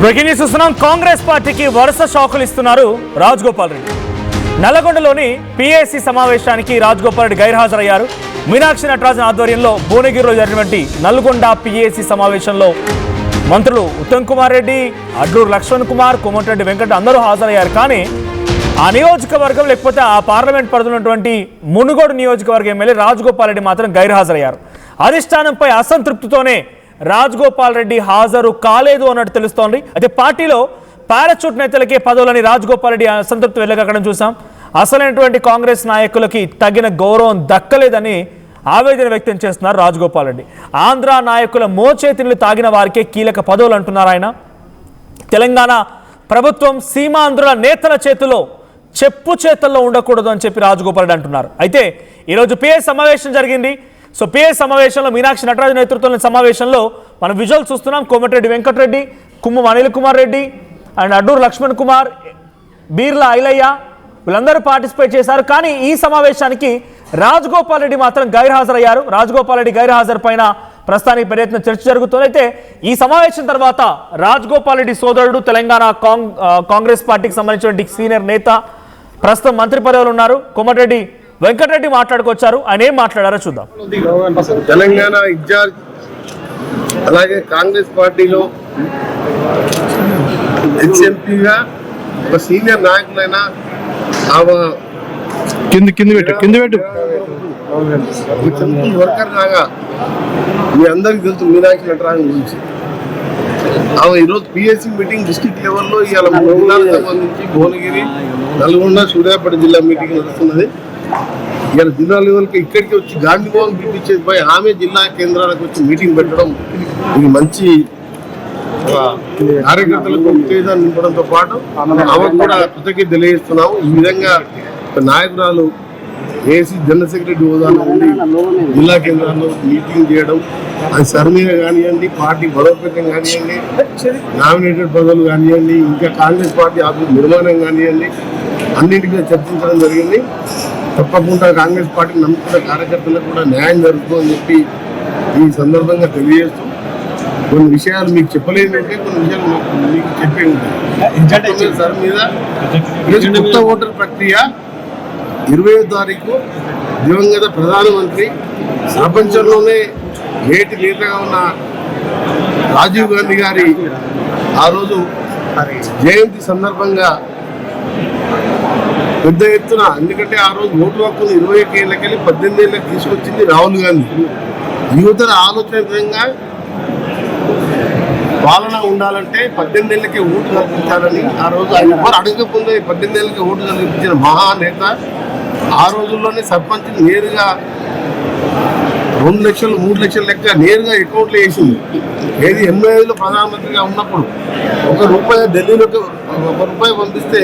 Breaking news చూస్తున్నాం. కాంగ్రెస్ పార్టీకి వరుస షాకులు ఇస్తున్నారు రాజగోపాల్ రెడ్డి. నల్లగొండలోని పిఏసీ సమావేశానికి రాజగోపాల్ రెడ్డి గైర్హాజరయ్యారు. మీనాక్షి నటరాజన్ ఆధ్వర్యంలో భువనగిరిలో జరిగినటువంటి నల్గొండ పిఏసీ సమావేశంలో మంత్రులు ఉత్తమ్ కుమార్ రెడ్డి, అడ్లూరు లక్ష్మణ్ కుమార్, కోమటిరెడ్డి వెంకట అందరూ హాజరయ్యారు. కానీ ఆ నియోజకవర్గం లేకపోతే ఆ పార్లమెంట్ పరిధిలోటువంటి మునుగోడు నియోజకవర్గం ఎమ్మెల్యే రాజగోపాల్ రెడ్డి మాత్రం గైర్హాజరయ్యారు. అధిష్టానంపై అసంతృప్తితోనే రాజగోపాల్ రెడ్డి హాజరు కాలేదు అన్నట్టు తెలుస్తోంది. అయితే పార్టీలో పారాచూట్ నేతలకే పదవులని రాజగోపాల్ రెడ్డి అసంతృప్తి వెళ్ళగక్కడం చూసాం. అసలైనటువంటి కాంగ్రెస్ నాయకులకి తగిన గౌరవం దక్కలేదని ఆవేదన వ్యక్తం చేస్తున్నారు రాజగోపాల్ రెడ్డి. ఆంధ్ర నాయకుల మోచేతిని తాగిన వారికే కీలక పదవులు అంటున్నారు ఆయన. తెలంగాణ ప్రభుత్వం సీమాంధ్రుల నేతల చేతిలో చెప్పు చేతల్లో ఉండకూడదు అని చెప్పి రాజగోపాల్ రెడ్డి అంటున్నారు. అయితే ఈరోజు పిఏ సమావేశం జరిగింది. సో పిఏ సమావేశంలో మీనాక్షి నటరాజు నేతృత్వంలోని సమావేశంలో మనం విజువల్ చూస్తున్నాం. కోమటిరెడ్డి వెంకటరెడ్డి, కుమ్మం అనిల్ కుమార్ రెడ్డి అండ్ అడ్డూరు లక్ష్మణ్ కుమార్, బీర్ల ఐలయ్య వీళ్ళందరూ పార్టిసిపేట్ చేశారు. కానీ ఈ సమావేశానికి రాజగోపాల్ రెడ్డి మాత్రం గైర్హాజరయ్యారు. రాజగోపాల్ రెడ్డి గైర్హాజరు పైన ప్రస్తుతానికి ప్రయత్నం చర్చ జరుగుతుంది. అయితే ఈ సమావేశం తర్వాత రాజగోపాల్ రెడ్డి సోదరుడు తెలంగాణ కాంగ్రెస్ పార్టీకి సంబంధించిన సీనియర్ నేత ప్రస్తుతం మంత్రి పదవులు ఉన్నారు కోమటిరెడ్డి వెంకటరెడ్డి మాట్లాడుకొచ్చారు. ఆయన ఏం మాట్లాడారో చూద్దాం. తెలంగాణ ఇన్ఛార్జ్ అలాగే కాంగ్రెస్ పార్టీలో ఎక్స్ఎంపీగా ఒక సీనియర్ నాయకులైన వర్కర్ లాగా మీ అందరికి తెలుసు మీనాక్షి నటరాజన్ గురించి. ఆమె ఈరోజు పిఎస్సి మీటింగ్ డిస్ట్రిక్ట్ లెవెల్లో ఇవాళ 3 జిల్లాలకు సంబంధించి భువనగిరి, నల్గొండ, సూర్యాపేట జిల్లా మీటింగ్ నడుస్తున్నది. ఇవాళ జిల్లా లెవెల్కి ఇక్కడికి వచ్చి గాంధీ భవన్ పిలిపించేది పోయి ఆమె జిల్లా కేంద్రాలకు వచ్చి మీటింగ్ పెట్టడం ఇది మంచి కార్యకర్తలకు ఉత్తేజాన్ని నింపడంతో పాటు ఆమెకు కూడా కృతజ్ఞత తెలియజేస్తున్నాము. ఈ విధంగా నాయకురాలు ఏసీ జనరల్ సెక్రటరీ హోదాలో ఉండి జిల్లా కేంద్రాల్లో మీటింగ్ చేయడం, అది సర్మీగా కానివ్వండి, పార్టీ బలోపేతం కానివ్వండి, నామినేటెడ్ పదవులు కానివ్వండి, ఇంకా కాంగ్రెస్ పార్టీ ఆఫీస్ నిర్మాణం కానివ్వండి, అన్నింటి మీద చర్చించడం జరిగింది. తప్పకుండా కాంగ్రెస్ పార్టీకి నమ్ముకున్న కార్యకర్తలకు కూడా న్యాయం జరుగుతుందని చెప్పి ఈ సందర్భంగా తెలియజేస్తూ కొన్ని విషయాలు మీకు చెప్పలేదంటే కొన్ని విషయాలు మీకు చెప్పే ఉంటుంది. సార్ మీద కొత్త ఓటర్ ప్రక్రియ 20వ తారీఖు దివంగత ప్రధానమంత్రి, ప్రపంచంలోనే నేటి నేతగా ఉన్న రాజీవ్ గాంధీ గారి ఆ రోజు జయంతి సందర్భంగా పెద్ద ఎత్తున, ఎందుకంటే ఆ రోజు ఓటు హక్కును 21 ఏళ్ళకెళ్ళి 18 ఏళ్ళకి తీసుకొచ్చింది రాహుల్ గాంధీ. యువతల ఆలోచన విధంగా పాలన ఉండాలంటే 18 ఏళ్ళకే ఓటు కల్పించాలని ఆ రోజు ఆయన ఎవరు అడగకుండా 18 ఏళ్ళకి ఓటు కల్పించిన మహానేత. ఆ రోజుల్లోనే సర్పంచ్ నేరుగా 2 లక్షలు 3 లక్షల లెక్క నేరుగా అకౌంట్లో వేసింది. ఏది 85లో ప్రధానమంత్రిగా ఉన్నప్పుడు ₹1 ఢిల్లీలోకి ₹1 పంపిస్తే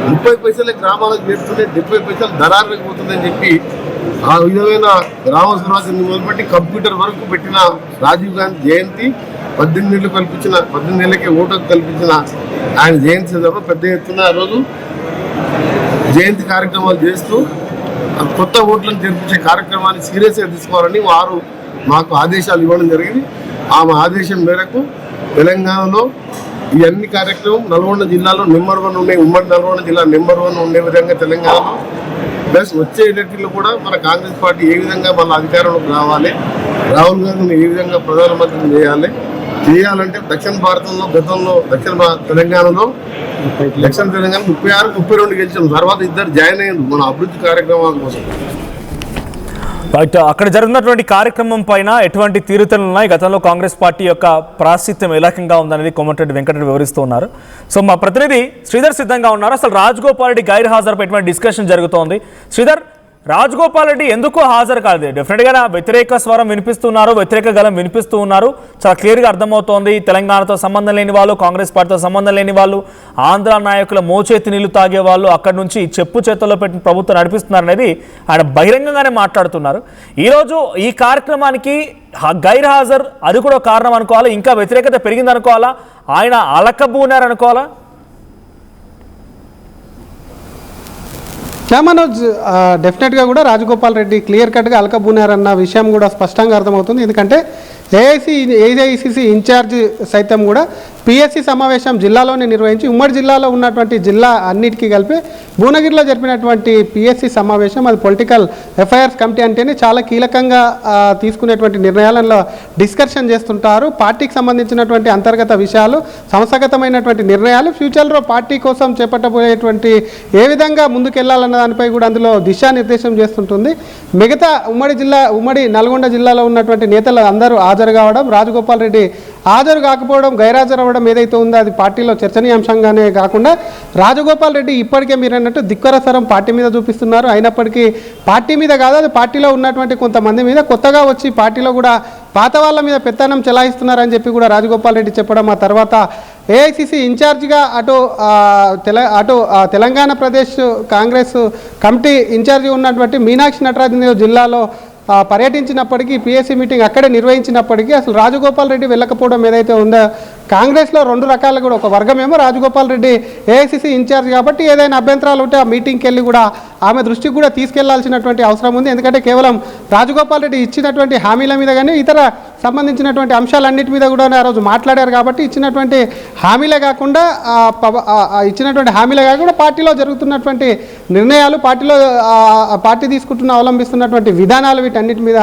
30 పైసలే గ్రామాలకు చేస్తుంటే 70 పైసలు దళారులకు పోతుందని చెప్పి ఆ విధమైన గ్రామ స్వరాజ్యాన్ని మొదలుపెట్టి కంప్యూటర్ వరకు పెట్టిన రాజీవ్ గాంధీ జయంతి 18 ఏళ్ళు కల్పించిన 18 ఏళ్ళకే ఓటు కల్పించిన ఆయన జయంతి సందర్భంగా పెద్ద ఎత్తున ఆ రోజు జయంతి కార్యక్రమాలు చేస్తూ కొత్త ఓట్లను చేర్పించే కార్యక్రమాన్ని సీరియస్గా తీసుకోవాలని వారు మాకు ఆదేశాలు ఇవ్వడం జరిగింది. ఆమె ఆదేశం మేరకు తెలంగాణలో ఈ అన్ని కార్యక్రమం నల్గొండ జిల్లాలో నెంబర్ 1 ఉండే, ఉమ్మడి నల్గొండ జిల్లా నెంబర్ 1 ఉండే విధంగా తెలంగాణలో ప్లస్ వచ్చే ఎన్నికల్లో కూడా మన కాంగ్రెస్ పార్టీ ఏ విధంగా మన అధికారంలోకి రావాలి, రాహుల్ గాంధీని ఏ విధంగా ప్రధానమంత్రిని చేయాలంటే దక్షిణ భారతంలో గతంలో తెలంగాణలో దక్షిణ తెలంగాణ 36, 32 గెలిచాం. తర్వాత ఇద్దరు జాయిన్ అయ్యారు మన అభివృద్ధి కార్యక్రమాల కోసం. అక్కడ జరుగుతున్నటువంటి కార్యక్రమం పైన ఎటువంటి తీరుతలు ఉన్నాయి, గతంలో కాంగ్రెస్ పార్టీ యొక్క ప్రాశస్త్యం ఏ రకంగా ఉందనేది కోమటిరెడ్డి వెంకటరెడ్డి వివరిస్తూ ఉన్నారు. సో మా ప్రతినిధి శ్రీధర్ సిద్ధంగా ఉన్నారు. అసలు రాజగోపాల్ రెడ్డి గైర్ హాజరు ఎటువంటి డిస్కషన్ జరుగుతోంది? శ్రీధర్, రాజగోపాల్ రెడ్డి ఎందుకు హాజరు కాలేదు? డెఫినెట్గా వ్యతిరేక స్వరం వినిపిస్తున్నారు, వ్యతిరేక గలం వినిపిస్తూ ఉన్నారు. చాలా క్లియర్గా అర్థమవుతోంది. తెలంగాణతో సంబంధం లేని వాళ్ళు, కాంగ్రెస్ పార్టీతో సంబంధం లేని వాళ్ళు, ఆంధ్ర నాయకుల మోచేతి నీళ్లు తాగే వాళ్ళు అక్కడి నుంచి చెప్పు చేతుల్లో పెట్టిన ప్రభుత్వం నడిపిస్తున్నారు అనేది ఆయన బహిరంగంగానే మాట్లాడుతున్నారు. ఈరోజు ఈ కార్యక్రమానికి గైర్ హాజరు అది కూడా కారణం అనుకోవాలా? ఇంకా వ్యతిరేకత పెరిగింది అనుకోవాలా? ఆయన అలకబూనారు అనుకోవాలా? మనోజ్, డెఫినెట్గా కూడా రాజగోపాల్ రెడ్డి క్లియర్ కట్గా అలకబూనారన్న విషయం కూడా స్పష్టంగా అర్థమవుతుంది. ఎందుకంటే ఏఐసిసి ఇన్ఛార్జ్ సైతం కూడా పిఎస్సి సమావేశం జిల్లాలోనే నిర్వహించి ఉమ్మడి జిల్లాలో ఉన్నటువంటి జిల్లా అన్నిటికీ కలిపి భువనగిరిలో జరిపినటువంటి పిఎస్సి సమావేశం అది పొలిటికల్ ఎఫ్ఐఆర్స్ కమిటీ అంటేనే చాలా కీలకంగా తీసుకునేటువంటి నిర్ణయాలలో డిస్కషన్ చేస్తుంటారు. పార్టీకి సంబంధించినటువంటి అంతర్గత విషయాలు, సంస్థాగతమైనటువంటి నిర్ణయాలు, ఫ్యూచర్లో పార్టీ కోసం చేపట్టబోయేటువంటి ఏ విధంగా ముందుకెళ్లాలన్న దానిపై కూడా అందులో దిశానిర్దేశం చేస్తుంటుంది. మిగతా ఉమ్మడి నల్గొండ జిల్లాలో ఉన్నటువంటి నేతలు అందరూ హాజరు కావడం, రాజగోపాల్ రెడ్డి హాజరు కాకపోవడం, గైరాజరు అవ్వడం ఏదైతే ఉందో అది పార్టీలో చర్చనీయాంశంగానే కాకుండా రాజగోపాల్ రెడ్డి ఇప్పటికే మీరు అన్నట్టు ధిక్కరసరం పార్టీ మీద చూపిస్తున్నారు. అయినప్పటికీ పార్టీ మీద కాదు, అది పార్టీలో ఉన్నటువంటి కొంతమంది మీద కొత్తగా వచ్చి పార్టీలో కూడా పాత వాళ్ళ మీద పెత్తనం చెలాయిస్తున్నారని చెప్పి కూడా రాజగోపాల్ రెడ్డి చెప్పడం, ఆ తర్వాత ఏఐసిసి ఇన్ఛార్జిగా తెలంగాణ ప్రదేశ్ కాంగ్రెస్ కమిటీ ఇన్ఛార్జి ఉన్నటువంటి మీనాక్షి నటరాజన్ జిల్లాలో పర్యటించినప్పటికీ పిఎస్సి మీటింగ్ అక్కడే నిర్వహించినప్పటికీ అసలు రాజగోపాల్ రెడ్డి వెళ్ళకపోవడం ఏదైతే ఉందో కాంగ్రెస్లో రెండు రకాలు కూడా, ఒక వర్గమేమో రాజగోపాల్ రెడ్డి ఏఐసిసి ఇన్ఛార్జ్ కాబట్టి ఏదైనా అభ్యంతరాలు ఉంటే ఆ మీటింగ్కి వెళ్ళి కూడా ఆమె దృష్టికి కూడా తీసుకెళ్లాల్సినటువంటి అవసరం ఉంది. ఎందుకంటే కేవలం రాజగోపాల్ రెడ్డి ఇచ్చినటువంటి హామీల మీద కానీ ఇతర సంబంధించినటువంటి అంశాలన్నిటి మీద కూడా ఆ రోజు మాట్లాడారు కాబట్టి ఇచ్చినటువంటి హామీలే కాకుండా పార్టీలో జరుగుతున్నటువంటి నిర్ణయాలు, పార్టీ తీసుకుంటున్న అవలంబిస్తున్నటువంటి విధానాలు వీటన్నిటి మీద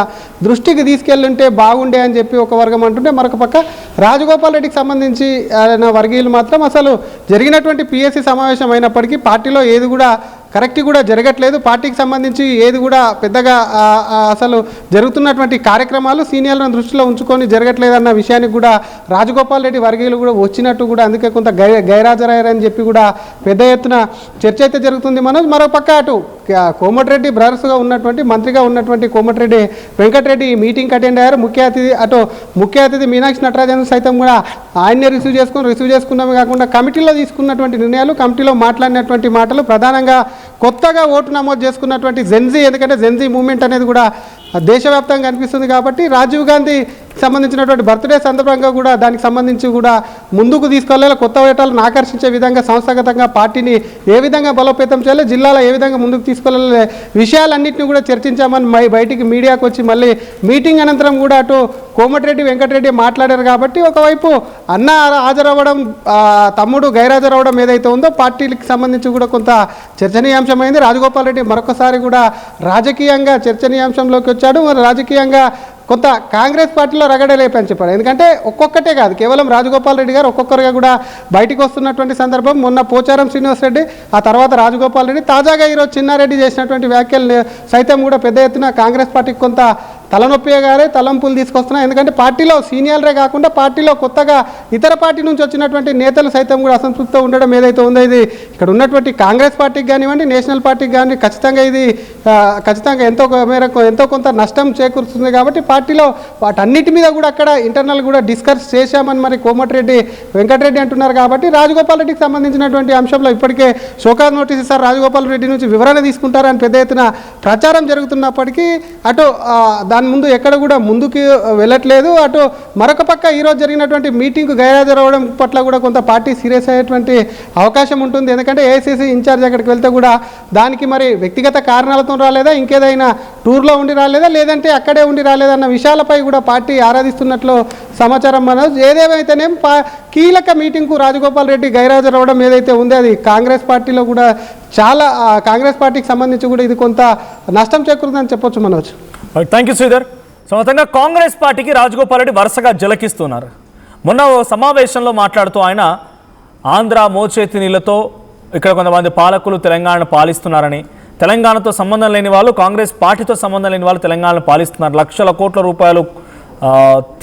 దృష్టికి తీసుకెళ్ళుంటే బాగుండే అని చెప్పి ఒక వర్గం అంటుంటే, మరొక పక్క రాజగోపాల్ రెడ్డికి సంబంధించి వర్గీయులు మాత్రం అసలు జరిగినటువంటి పిఎస్సి సమావేశం అయినప్పటికీ పార్టీలో ఏది కూడా కరెక్ట్ కూడా జరగట్లేదు, పార్టీకి సంబంధించి ఏది కూడా పెద్దగా అసలు జరుగుతున్నటువంటి కార్యక్రమాలు సీనియర్లను దృష్టిలో ఉంచుకొని జరగట్లేదన్న విషయానికి కూడా రాజగోపాల్ రెడ్డి వర్గీయులు కూడా వచ్చినట్టు కూడా అందుకే కొంత గైరాజరయ్యారని చెప్పి కూడా పెద్ద ఎత్తున చర్చ అయితే జరుగుతుంది. మరో పక్క అటు కోమటిరెడ్డి బ్రదర్స్గా ఉన్నటువంటి మంత్రిగా ఉన్నటువంటి కోమటిరెడ్డి వెంకటరెడ్డి ఈ మీటింగ్కి అటెండ్ అయ్యారు. ముఖ్య అతిథి మీనాక్షి నటరాజన్ సైతం కూడా ఆయన్నే రిసీవ్ చేసుకున్నవి కాకుండా కమిటీలో తీసుకున్నటువంటి నిర్ణయాలు, కమిటీలో మాట్లాడినటువంటి మాటలు, ప్రధానంగా కొత్తగా ఓటు నమోదు చేసుకున్నటువంటి జెన్జీ, ఎందుకంటే జెన్జీ మూవ్మెంట్ అనేది కూడా దేశవ్యాప్తంగా కనిపిస్తుంది కాబట్టి రాజీవ్ గాంధీ సంబంధించినటువంటి బర్త్డే సందర్భంగా కూడా దానికి సంబంధించి కూడా ముందుకు తీసుకెళ్ళాలి, కొత్త ఓటర్లను ఆకర్షించే విధంగా సంస్థాగతంగా పార్టీని ఏ విధంగా బలోపేతం చేయాలి, జిల్లాలో ఏ విధంగా ముందుకు తీసుకెళ్ళాలి విషయాలన్నింటినీ కూడా చర్చించామని బయటికి మీడియాకు వచ్చి మళ్ళీ మీటింగ్ అనంతరం కూడా అటు కోమటిరెడ్డి వెంకటరెడ్డి మాట్లాడారు కాబట్టి ఒకవైపు అన్న హాజరవ్వడం, తమ్ముడు గైరాజరవ్వడం ఏదైతే ఉందో పార్టీలకు సంబంధించి కూడా కొంత చర్చనీయాంశమైంది. రాజగోపాల్ రెడ్డి మరొకసారి కూడా రాజకీయంగా చర్చనీయాంశంలోకి వచ్చాడు. మరి రాజకీయంగా కొంత కాంగ్రెస్ పార్టీలో రగడలేపని చెప్పారు. ఎందుకంటే ఒక్కొక్కటే కాదు, కేవలం రాజగోపాల్ రెడ్డి గారు ఒక్కొక్కరుగా కూడా బయటికి వస్తున్నటువంటి సందర్భం. మొన్న పోచారం శ్రీనివాస్ రెడ్డి, ఆ తర్వాత రాజగోపాల్ రెడ్డి, తాజాగా ఈరోజు చిన్నారెడ్డి చేసినటువంటి వ్యాఖ్యలు సైతం కూడా పెద్ద ఎత్తున కాంగ్రెస్ పార్టీకి కొంత తలనొప్పిగారే తలంపులు తీసుకొస్తున్నాయి. ఎందుకంటే పార్టీలో సీనియర్లే కాకుండా పార్టీలో కొత్తగా ఇతర పార్టీ నుంచి వచ్చినటువంటి నేతలు సైతం కూడా అసంతృప్తితో ఉండడం ఏదైతే ఉందో ఇది ఇక్కడ ఉన్నటువంటి కాంగ్రెస్ పార్టీకి కానివ్వండి, నేషనల్ పార్టీకి కానీ ఖచ్చితంగా ఎంతో కొంత నష్టం చేకూరుతుంది. కాబట్టి పార్టీలో వాటన్నిటి మీద కూడా అక్కడ ఇంటర్నల్ కూడా డిస్కస్ చేశామని మరి కోమటిరెడ్డి వెంకటరెడ్డి అంటున్నారు. కాబట్టి రాజగోపాల్ రెడ్డికి సంబంధించినటువంటి అంశంలో ఇప్పటికే షోకాజ్ నోటీస్ ఇస్తారు, రాజగోపాల్ రెడ్డి నుంచి వివరణ తీసుకుంటారని పెద్ద ఎత్తున ప్రచారం జరుగుతున్నప్పటికీ అటు దాని ముందు ఎక్కడ కూడా ముందుకు వెళ్ళట్లేదు. అటు మరొక పక్క ఈరోజు జరిగినటువంటి మీటింగ్కు గైరాజరవడం పట్ల కూడా కొంత పార్టీ సీరియస్ అయ్యేటువంటి అవకాశం ఉంటుంది. ఎందుకంటే ఏఐసిసి ఇన్ఛార్జ్ అక్కడికి వెళ్తే కూడా దానికి మరి వ్యక్తిగత కారణాలతో రాలేదా, ఇంకేదైనా టూర్లో ఉండి రాలేదా, లేదంటే అక్కడే ఉండి రాలేదన్న విషయాలపై కూడా పార్టీ ఆరాధిస్తున్నట్లు సమాచారం. మనోజ్, ఏదేమైతేనే కీలక మీటింగ్కు రాజగోపాల్ రెడ్డి గైరాజరవడం ఏదైతే ఉందో అది కాంగ్రెస్ పార్టీలో కూడా చాలా కాంగ్రెస్ పార్టీకి సంబంధించి కూడా ఇది కొంత నష్టం చేకూరుతుందని చెప్పొచ్చు. Manoj, thank you Sridhar. So మొత్తంగా కాంగ్రెస్ పార్టీకి రాజగోపాల్ రెడ్డి వరుసగా జలకిస్తున్నారు. మొన్న సమావేశంలో మాట్లాడుతూ ఆయన ఆంధ్ర మోచేతి నీళ్లతో ఇక్కడ కొంతమంది పాలకులు తెలంగాణను పాలిస్తున్నారని, తెలంగాణతో సంబంధం లేని వాళ్ళు, కాంగ్రెస్ పార్టీతో సంబంధం లేని వాళ్ళు తెలంగాణను పాలిస్తున్నారు, లక్షల కోట్ల రూపాయలు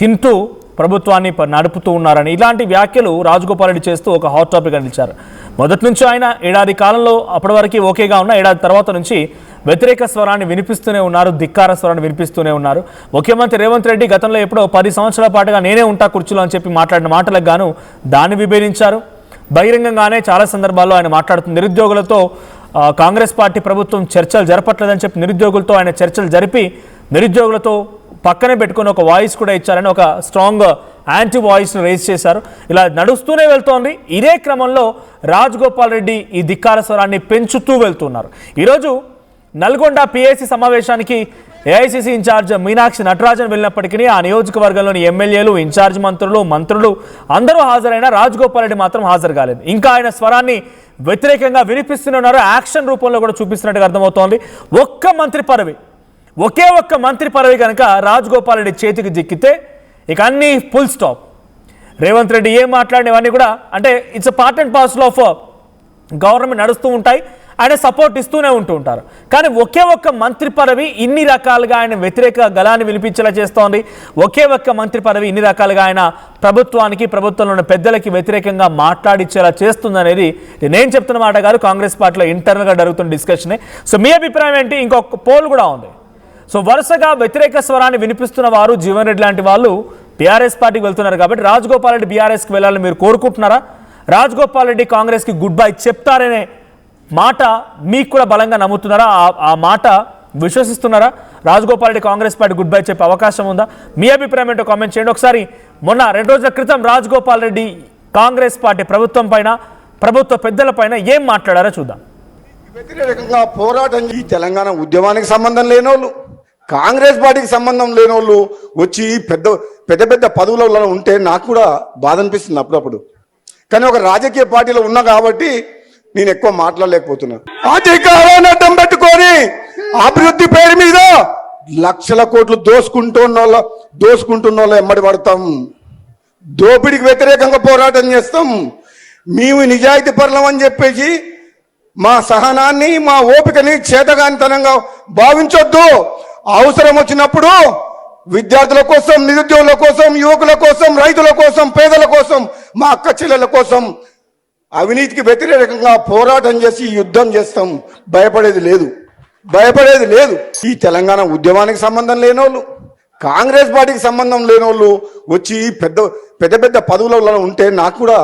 తింటూ ప్రభుత్వాన్ని నడుపుతూ ఉన్నారని ఇలాంటి వ్యాఖ్యలు రాజగోపాల్ రెడ్డి చేస్తూ ఒక హాట్ టాపిక్ నిలిచారు. మొదటి నుంచి ఆయన ఏడాది కాలంలో అప్పటి వరకు ఓకేగా ఉన్న, ఏడాది తర్వాత నుంచి వ్యతిరేక స్వరాన్ని వినిపిస్తూనే ఉన్నారు, ధిక్కార స్వరాన్ని వినిపిస్తూనే ఉన్నారు. ముఖ్యమంత్రి రేవంత్ రెడ్డి గతంలో ఎప్పుడో 10 సంవత్సరాల పాటుగా నేనే ఉంటా కుర్చీలో అని చెప్పి మాట్లాడిన మాటలకు గాను దాన్ని విభేదించారు. బహిరంగంగానే చాలా సందర్భాల్లో ఆయన మాట్లాడుతూ నిరుద్యోగులతో కాంగ్రెస్ పార్టీ ప్రభుత్వం చర్చలు జరపట్లేదని చెప్పి నిరుద్యోగులతో ఆయన చర్చలు జరిపి నిరుద్యోగులతో పక్కనే పెట్టుకుని ఒక వాయిస్ కూడా ఇచ్చారని ఒక స్ట్రాంగ్ యాంటీ వాయిస్ను రేజ్ చేశారు. ఇలా నడుస్తూనే వెళ్తోంది. ఇదే క్రమంలో రాజగోపాల్ రెడ్డి ఈ ధిక్కార స్వరాన్ని పెంచుతూ వెళ్తున్నారు. ఈరోజు నల్గొండ పిఎస్సి సమావేశానికి ఏఐసీసీ ఇన్ఛార్జ్ మీనాక్షి నటరాజన్ వెళ్ళినప్పటికీ ఆ నియోజకవర్గంలోని ఎమ్మెల్యేలు, ఇన్ఛార్జ్ మంత్రులు అందరూ హాజరైనా రాజగోపాల్ రెడ్డి మాత్రం హాజరు కాలేదు. ఇంకా ఆయన స్వరాన్ని వ్యతిరేకంగా వినిపిస్తున్నారు, యాక్షన్ రూపంలో కూడా చూపిస్తున్నట్టుగా అర్థమవుతోంది. ఒకే ఒక్క మంత్రి పదవి కనుక రాజగోపాల్ రెడ్డి చేతికి జిక్కితే ఇక అన్ని ఫుల్ స్టాప్. రేవంత్ రెడ్డి ఏం మాట్లాడినవన్నీ కూడా అంటే it's part and parcel of government నడుస్తూ ఉంటాయి, ఆయన సపోర్ట్ ఇస్తూనే ఉంటారు. కానీ ఒకే ఒక్క మంత్రి పదవి ఇన్ని రకాలుగా ఆయన వ్యతిరేక గళాన్ని వినిపించేలా చేస్తోంది. ఒకే ఒక్క మంత్రి పదవి ఇన్ని రకాలుగా ఆయన ప్రభుత్వానికి, ప్రభుత్వంలో ఉన్న పెద్దలకి వ్యతిరేకంగా మాట్లాడిచ్చేలా చేస్తుందనేది నేను చెప్తున్న మాట కాదు, కాంగ్రెస్ పార్టీలో ఇంటర్నల్గా జరుగుతున్న డిస్కషనే. సో మీ అభిప్రాయం ఏంటి? ఇంకొక పోల్ కూడా ఉంది. సో వరుసగా వ్యతిరేక స్వరాన్ని వినిపిస్తున్న వారు జీవన్ రెడ్డి లాంటి వాళ్ళు బీఆర్ఎస్ పార్టీకి వెళ్తున్నారు కాబట్టి రాజగోపాల్ రెడ్డి బీఆర్ఎస్కి వెళ్ళాలని మీరు కోరుకుంటున్నారా? రాజగోపాల్ రెడ్డి కాంగ్రెస్కి గుడ్ బై చెప్తారనే మాట మీకు కూడా బలంగా నమ్ముతున్నారా? ఆ మాట విశ్వసిస్తున్నారా? Rajagopal Reddy Congress party good bye చెప్పే అవకాశం ఉందా? మీ అభిప్రాయం ఏంటో కామెంట్ చేయండి. ఒకసారి మొన్న 2 రోజుల క్రితం రాజగోపాల్ రెడ్డి కాంగ్రెస్ పార్టీ ప్రభుత్వం పైన, ప్రభుత్వ పెద్దల పైన ఏం మాట్లాడారో చూద్దాం. వ్యతిరేకంగా పోరాటం ఈ తెలంగాణ ఉద్యమానికి సంబంధం లేనోళ్ళు, కాంగ్రెస్ పార్టీకి సంబంధం లేనోళ్ళు వచ్చి పెద్ద పదవులలో ఉంటే నాకు కూడా బాధ అనిపిస్తుంది అప్పుడప్పుడు. కానీ ఒక రాజకీయ పార్టీలో ఉన్నా కాబట్టి నేను ఎక్కువ మాట్లాడలేకపోతున్నా. అధికారాన్ని అడ్డం పెట్టుకొని అభివృద్ధి పేరు మీద లక్షల కోట్లు దోసుకుంటున్న వాళ్ళు ఎమ్మడి పడతాం, దోపిడికి వ్యతిరేకంగా పోరాటం చేస్తాం. మేము నిజాయితీ పరులం అని చెప్పేసి మా సహనాన్ని, మా ఓపికని చేతగానితనంగా భావించొద్దు. అవసరం వచ్చినప్పుడు విద్యార్థుల కోసం, నిరుద్యోగుల కోసం, యువకుల కోసం, రైతుల కోసం, పేదల కోసం, మా అక్క చెల్లెల కోసం అవినీతికి వ్యతిరేకంగా పోరాటం చేసి యుద్ధం చేస్తాం. భయపడేది లేదు. ఈ తెలంగాణ ఉద్యమానికి సంబంధం లేనోళ్ళు, కాంగ్రెస్ పార్టీకి సంబంధం లేనోళ్ళు వచ్చి పెద్ద పదవులలో ఉంటే నాకు కూడా